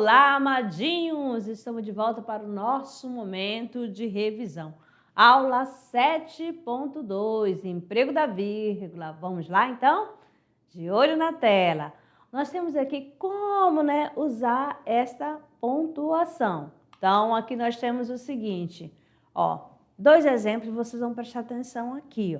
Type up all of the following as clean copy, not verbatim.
Olá, amadinhos! Estamos de volta para o nosso momento de revisão. Aula 7.2, emprego da vírgula. Vamos lá, então? De olho na tela. Nós temos aqui como, usar esta pontuação. Então, aqui nós temos o seguinte, dois exemplos, vocês vão prestar atenção aqui,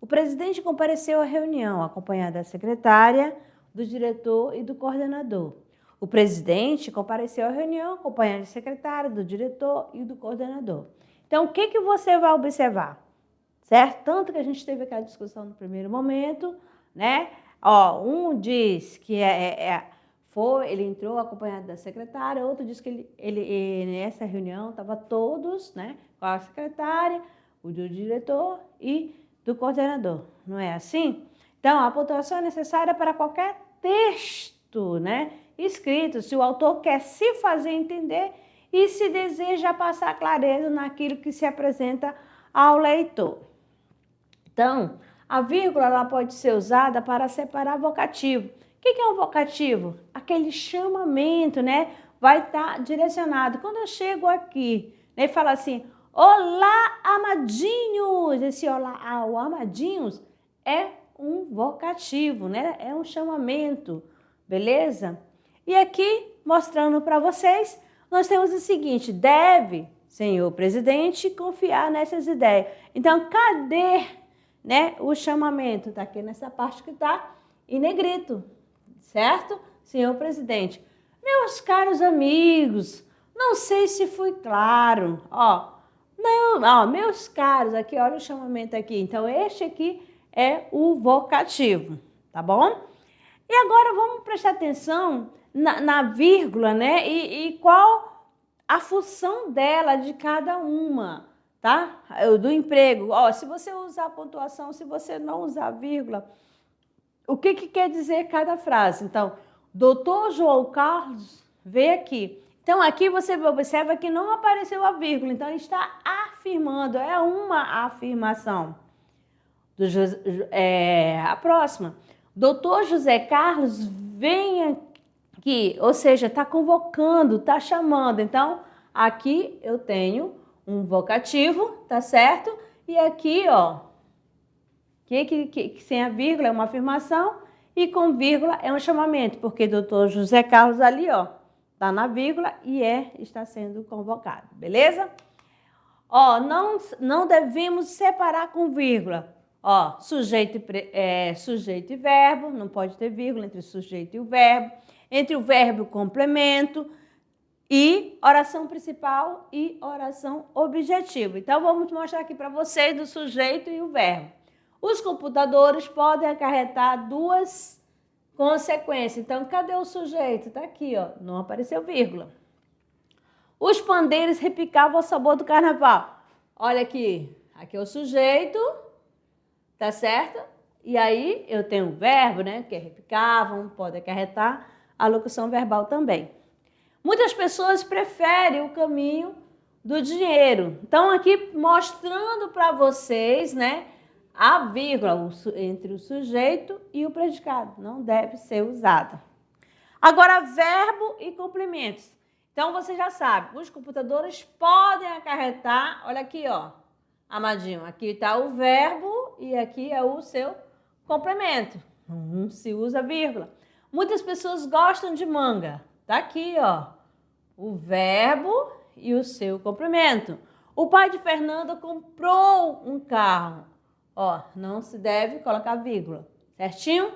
O presidente compareceu à reunião, acompanhado da secretária, do diretor e do coordenador. O presidente compareceu à reunião, acompanhado da secretária, do diretor e do coordenador. Então, o que você vai observar? Certo? Tanto que a gente teve aquela discussão no primeiro momento, Um diz que ele entrou acompanhado da secretária, outro diz que ele nessa reunião estava todos, com a secretária, o do diretor e do coordenador. Não é assim? Então, a pontuação é necessária para qualquer texto, escrito, se o autor quer se fazer entender e se deseja passar clareza naquilo que se apresenta ao leitor. Então, a vírgula ela pode ser usada para separar vocativo. O que é um vocativo? Aquele chamamento, vai estar direcionado. Quando eu chego aqui, e falo assim, olá, amadinhos. Esse olá, o amadinhos é um vocativo, É um chamamento, beleza? E aqui, mostrando para vocês, nós temos o seguinte, deve, senhor presidente, confiar nessas ideias. Então, cadê, o chamamento? Está aqui nessa parte que está em negrito, certo? Senhor presidente. Meus caros amigos, não sei se fui claro, meus caros, aqui, olha o chamamento aqui. Então, este aqui é o vocativo, tá bom? E agora vamos prestar atenção na vírgula, E qual a função dela de cada uma, tá? Do emprego. Se você usar a pontuação, se você não usar a vírgula, o que quer dizer cada frase? Então, doutor João Carlos veio aqui. Então, aqui você observa que não apareceu a vírgula. Então, ele está afirmando, é uma afirmação. A próxima. Doutor José Carlos vem aqui, ou seja, está convocando, está chamando. Então, aqui eu tenho um vocativo, tá certo? E aqui, que sem a vírgula é uma afirmação e com vírgula é um chamamento, porque doutor José Carlos ali, está na vírgula e está sendo convocado, beleza? Não devemos separar com vírgula. Sujeito e verbo, não pode ter vírgula entre o sujeito e o verbo, entre o verbo e o complemento, e oração principal e oração objetiva. Então, vamos mostrar aqui para vocês do sujeito e o verbo. Os computadores podem acarretar duas consequências. Então, cadê o sujeito? Está aqui, não apareceu vírgula. Os pandeiros repicavam o sabor do carnaval. Olha aqui, aqui é o sujeito, tá certo? E aí eu tenho o verbo, que é repicavam, pode acarretar a locução verbal também. Muitas pessoas preferem o caminho do dinheiro. Então, aqui mostrando para vocês, a vírgula entre o sujeito e o predicado. Não deve ser usada. Agora, verbo e complementos. Então, você já sabe, os computadores podem acarretar, olha aqui, amadinho, aqui está o verbo e aqui é o seu complemento. Não se usa vírgula. Muitas pessoas gostam de manga. Está aqui, o verbo e o seu complemento. O pai de Fernanda comprou um carro. Não se deve colocar vírgula, certinho?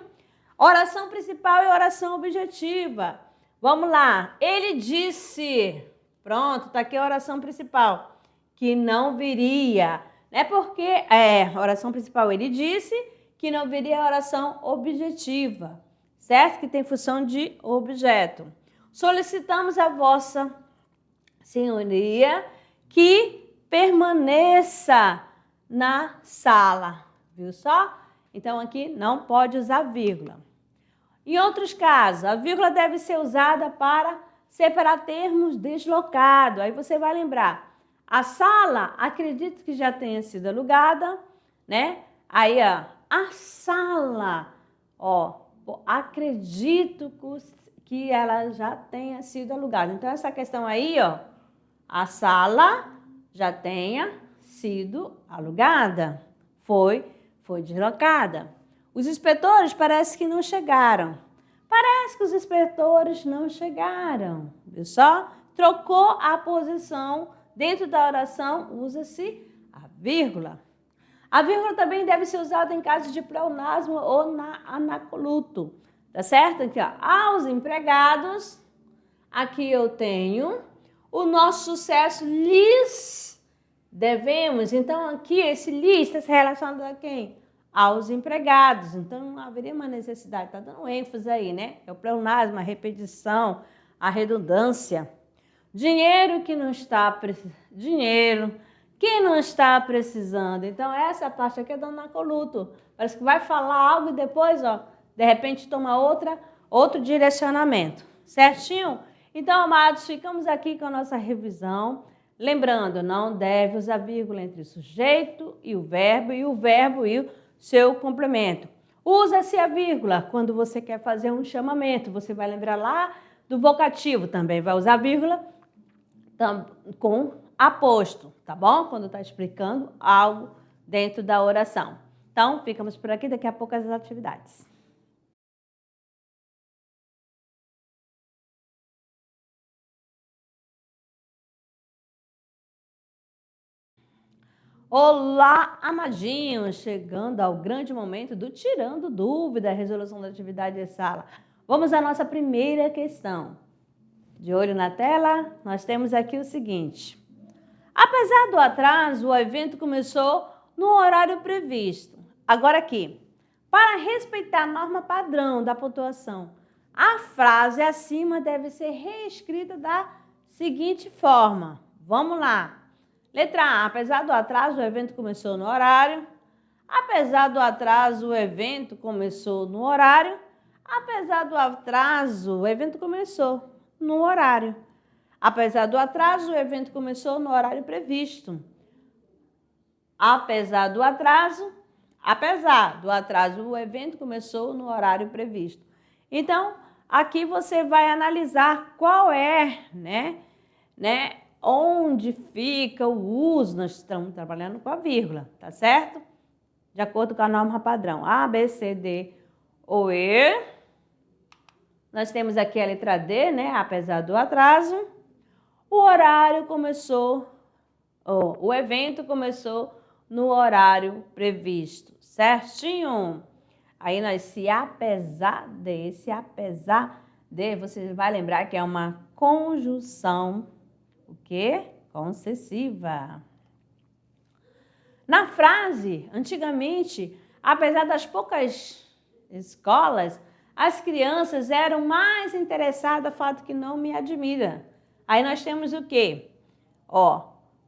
Oração principal e oração objetiva. Vamos lá. Ele disse, pronto, está aqui a oração principal, que não viria, Porque a oração principal ele disse que não viria a oração objetiva, certo? Que tem função de objeto. Solicitamos a vossa senhoria que permaneça na sala, viu só? Então, aqui não pode usar vírgula. Em outros casos, a vírgula deve ser usada para separar termos deslocados. Aí você vai lembrar. A sala, acredito que já tenha sido alugada, Aí, a sala, acredito que ela já tenha sido alugada. Então, essa questão aí, ó, a sala já tenha sido alugada, foi deslocada. Os inspetores parece que não chegaram. Parece que os inspetores não chegaram. Viu só? Trocou a posição. Dentro da oração, usa-se a vírgula. A vírgula também deve ser usada em caso de pleonasmo ou anacoluto. Tá certo? Aqui, ó. Aos empregados, aqui eu tenho o nosso sucesso lhes devemos. Então, aqui esse lhes está se relacionando a quem? Aos empregados. Então, não haveria uma necessidade. Está dando ênfase aí, né? É o pleonasmo, a repetição, a redundância. Dinheiro que não está precisando. Então, essa parte aqui é do anacoluto. Parece que vai falar algo e depois, ó, de repente toma outro direcionamento. Certinho? Então, amados, ficamos aqui com a nossa revisão. Lembrando, não deve usar vírgula entre o sujeito e o verbo e o seu complemento. Usa-se a vírgula quando você quer fazer um chamamento. Você vai lembrar lá do vocativo. Também vai usar vírgula com aposto, tá bom? Quando está explicando algo dentro da oração. Então, ficamos por aqui. Daqui a pouco as atividades. Olá, amadinhos! Chegando ao grande momento do tirando dúvida, resolução da atividade de sala. Vamos à nossa primeira questão. De olho na tela, nós temos aqui o seguinte. Apesar do atraso, o evento começou no horário previsto. Agora aqui, para respeitar a norma padrão da pontuação, a frase acima deve ser reescrita da seguinte forma. Vamos lá. Letra A. Apesar do atraso, o evento começou no horário. Apesar do atraso, o evento começou no horário. Apesar do atraso, o evento começou no horário. Apesar do atraso, o evento começou no horário previsto. Apesar do atraso, o evento começou no horário previsto. Então, aqui você vai analisar qual é, onde fica o uso. Nós estamos trabalhando com a vírgula, tá certo? De acordo com a norma padrão. A, B, C, D ou E. Nós temos aqui a letra D, né? Apesar do atraso, o horário começou, o evento começou no horário previsto, certinho? Aí nós, se apesar de, você vai lembrar que é uma conjunção, o quê? Concessiva. Na frase, antigamente, apesar das poucas escolas, as crianças eram mais interessadas, fato que não me admira. Aí nós temos o quê?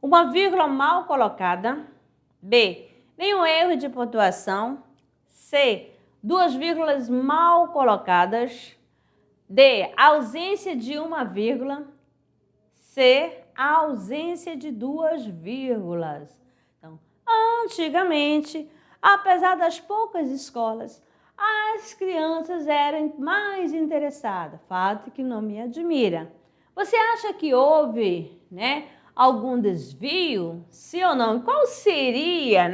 Uma vírgula mal colocada. B, nenhum erro de pontuação. C, duas vírgulas mal colocadas. D, ausência de uma vírgula. C, a ausência de duas vírgulas. Então, antigamente, apesar das poucas escolas, as crianças eram mais interessadas, fato que não me admira. Você acha que houve, algum desvio? Sim ou não? Qual seria,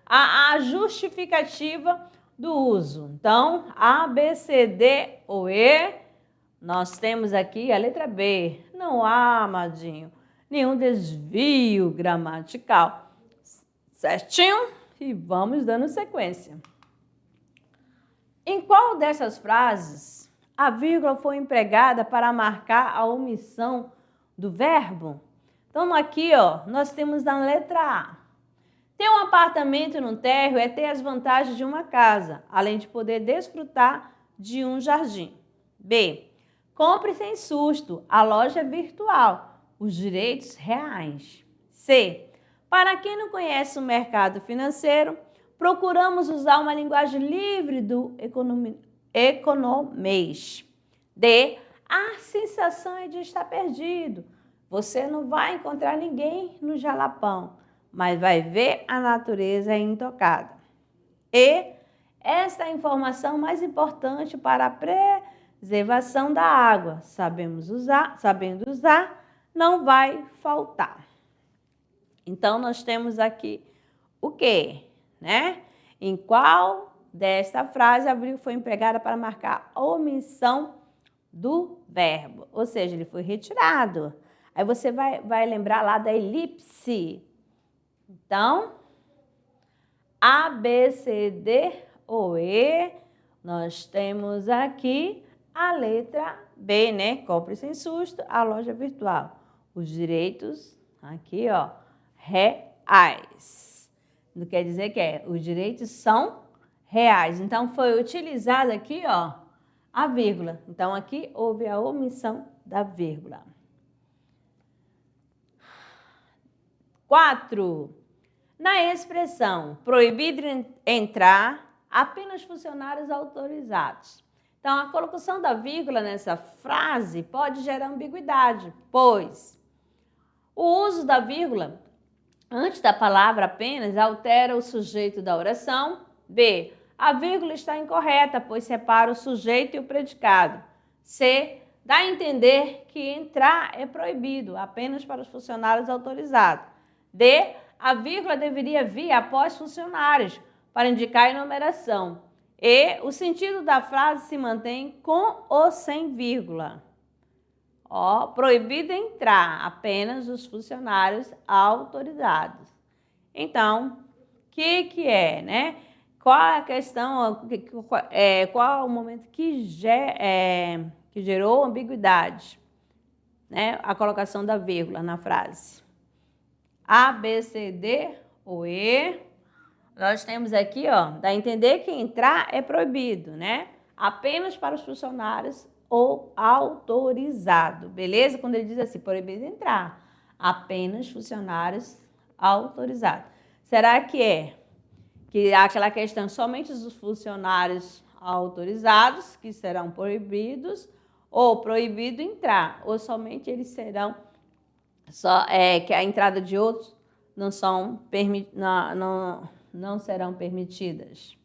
a justificativa do uso? Então, A, B, C, D ou E, nós temos aqui a letra B. Não há, amadinho, nenhum desvio gramatical. Certinho? E vamos dando sequência. Em qual dessas frases a vírgula foi empregada para marcar a omissão do verbo? Então, aqui, nós temos na letra A. Ter um apartamento no térreo é ter as vantagens de uma casa, além de poder desfrutar de um jardim. B. Compre sem susto, a loja virtual, os direitos reais. C. Para quem não conhece o mercado financeiro, procuramos usar uma linguagem livre do economês. D. A sensação é de estar perdido. Você não vai encontrar ninguém no Jalapão, mas vai ver a natureza intocada. E esta é a informação mais importante para reservação da água. Sabendo usar, não vai faltar. Então, nós temos aqui o quê? Né? Em qual desta frase a vírgula foi empregada para marcar a omissão do verbo? Ou seja, ele foi retirado. Aí você vai lembrar lá da elipse. Então, A, B, C, D ou E, nós temos aqui a letra B, né? Compre sem susto, a loja virtual. Os direitos, aqui, ó, reais. Não quer dizer que os direitos são reais. Então, foi utilizado aqui, ó, a vírgula. Então, aqui houve a omissão da vírgula. 4. Na expressão proibido entrar, apenas funcionários autorizados. Então, a colocação da vírgula nessa frase pode gerar ambiguidade, pois o uso da vírgula antes da palavra apenas altera o sujeito da oração. B. A vírgula está incorreta, pois separa o sujeito e o predicado. C. Dá a entender que entrar é proibido, apenas para os funcionários autorizados. D. A vírgula deveria vir após funcionários, para indicar a enumeração. E o sentido da frase se mantém com ou sem vírgula. Ó, proibido entrar, apenas os funcionários autorizados. Então, o que é, né? Qual é a questão, qual é o momento que gerou ambiguidade, né? A colocação da vírgula na frase. A, B, C, D ou E. Nós temos aqui, ó, dá a entender que entrar é proibido, né? Apenas para os funcionários ou autorizado, beleza? Quando ele diz assim, proibido entrar, apenas funcionários autorizados. Será que é aquela questão somente os funcionários autorizados que serão proibidos, ou proibido entrar, ou somente eles serão que a entrada de outros não serão permitidas.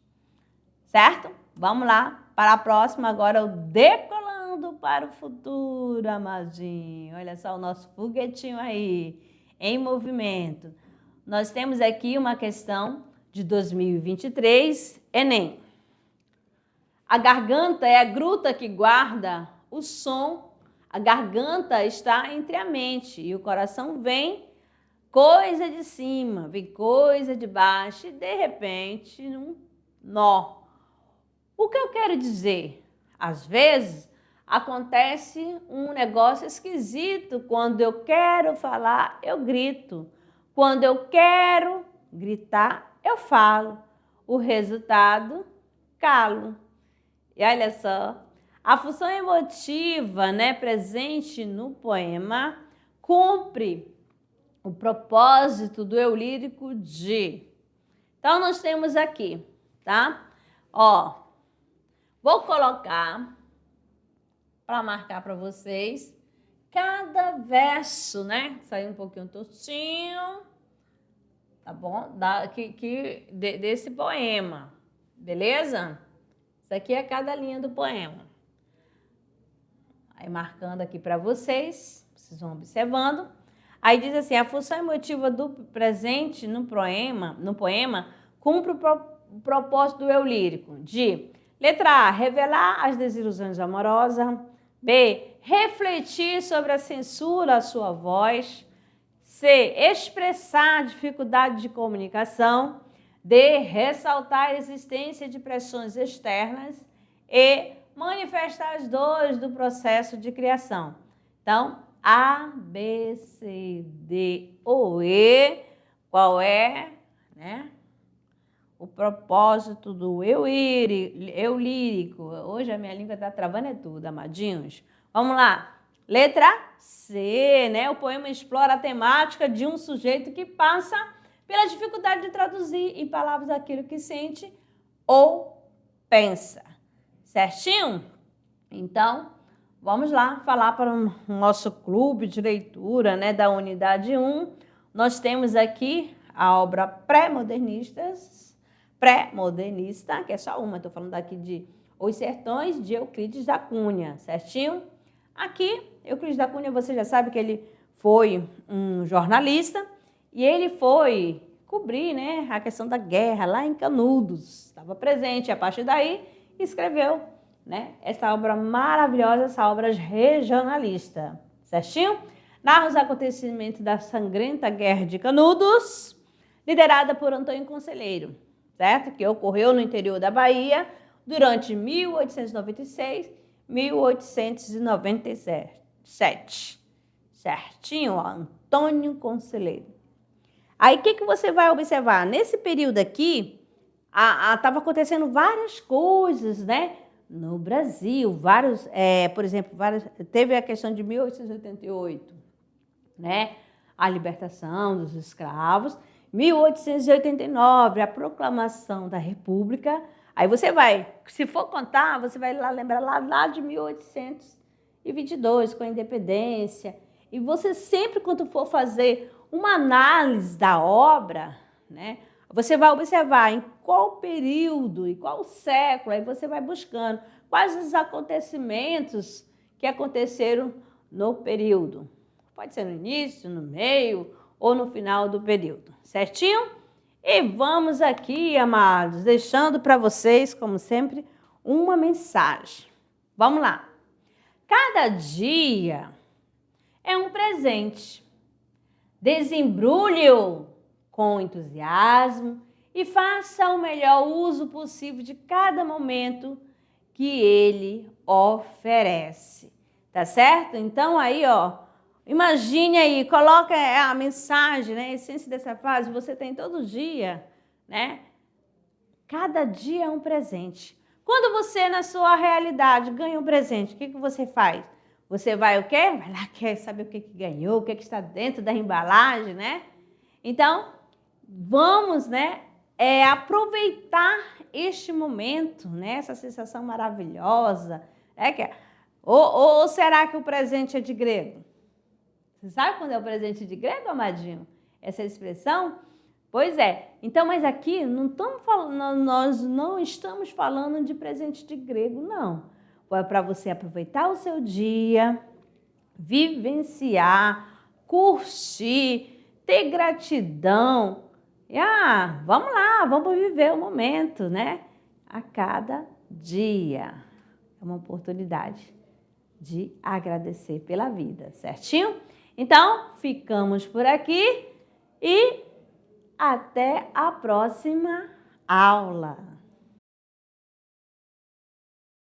Certo? Vamos lá para a próxima, agora o Decolando para o Futuro, amadinho. Olha só o nosso foguetinho aí, em movimento. Nós temos aqui uma questão de 2023, Enem. A garganta é a gruta que guarda o som. A garganta está entre a mente e o coração vem coisa de cima, vem coisa de baixo e, de repente, um nó. O que eu quero dizer? Às vezes, acontece um negócio esquisito. Quando eu quero falar, eu grito. Quando eu quero gritar, eu falo. O resultado, calo. E olha só, a função emotiva, né, presente no poema cumpre o propósito do eu lírico de. Então, nós temos aqui, tá? Ó, vou colocar para marcar para vocês cada verso, né? Saiu um pouquinho tostinho, tá bom? Desse poema, beleza? Isso aqui é cada linha do poema. Aí, marcando aqui para vocês vão observando. Aí diz assim, a função emotiva do presente no poema cumpre o propósito do eu lírico de, letra A, revelar as desilusões amorosas. B, refletir sobre a censura à sua voz. C, expressar a dificuldade de comunicação. D, ressaltar a existência de pressões externas. E, manifestar as dores do processo de criação. Então, A, B, C, D ou E, qual é, né, o propósito do eu lírico? Hoje a minha língua está travando tudo, amadinhos. Vamos lá. Letra C, né? O poema explora a temática de um sujeito que passa pela dificuldade de traduzir em palavras aquilo que sente ou pensa. Certinho? Então, vamos lá falar para o nosso clube de leitura, né, da unidade 1. Nós temos aqui a obra pré-modernista, que é só uma, estou falando aqui de Os Sertões de Euclides da Cunha, certinho? Aqui, Euclides da Cunha, você já sabe que ele foi um jornalista e ele foi cobrir, né, a questão da guerra lá em Canudos. Estava presente e a partir daí escreveu, né, essa obra maravilhosa, essa obra regionalista, certinho? Narra os acontecimentos da sangrenta Guerra de Canudos, liderada por Antônio Conselheiro, certo? Que ocorreu no interior da Bahia durante 1896 1897. Certinho, ó, Antônio Conselheiro. Aí, o que você vai observar? Nesse período aqui, estava acontecendo várias coisas, né? No Brasil, por exemplo, teve a questão de 1888, né? A libertação dos escravos. 1889, a proclamação da República. Aí você vai, se for contar, você vai lá lembrar lá de 1822, com a independência. E você sempre, quando for fazer uma análise da obra, né, você vai observar em qual período e qual século, aí você vai buscando quais os acontecimentos que aconteceram no período. Pode ser no início, no meio ou no final do período, certinho? E vamos aqui, amados, deixando para vocês, como sempre, uma mensagem. Vamos lá. Cada dia é um presente. Desembrulhe-o com entusiasmo e faça o melhor uso possível de cada momento que ele oferece. Tá certo? Então aí, ó, imagine aí, coloca a mensagem, né, a essência dessa frase, você tem todo dia, né? Cada dia é um presente. Quando você, na sua realidade, ganha um presente, o que você faz? Você vai o quê? Vai lá, quer saber o que ganhou, o que está dentro da embalagem, né? Então, vamos, né, aproveitar este momento, né, essa sensação maravilhosa. Ou será que o presente é de grego? Você sabe quando é o presente de grego, amadinho? Essa expressão? Pois é. Então, mas aqui nós não estamos falando de presente de grego, não. É para você aproveitar o seu dia, vivenciar, curtir, ter gratidão. E, vamos lá, vamos viver o momento, né? A cada dia. É uma oportunidade de agradecer pela vida, certinho? Então, ficamos por aqui e até a próxima aula.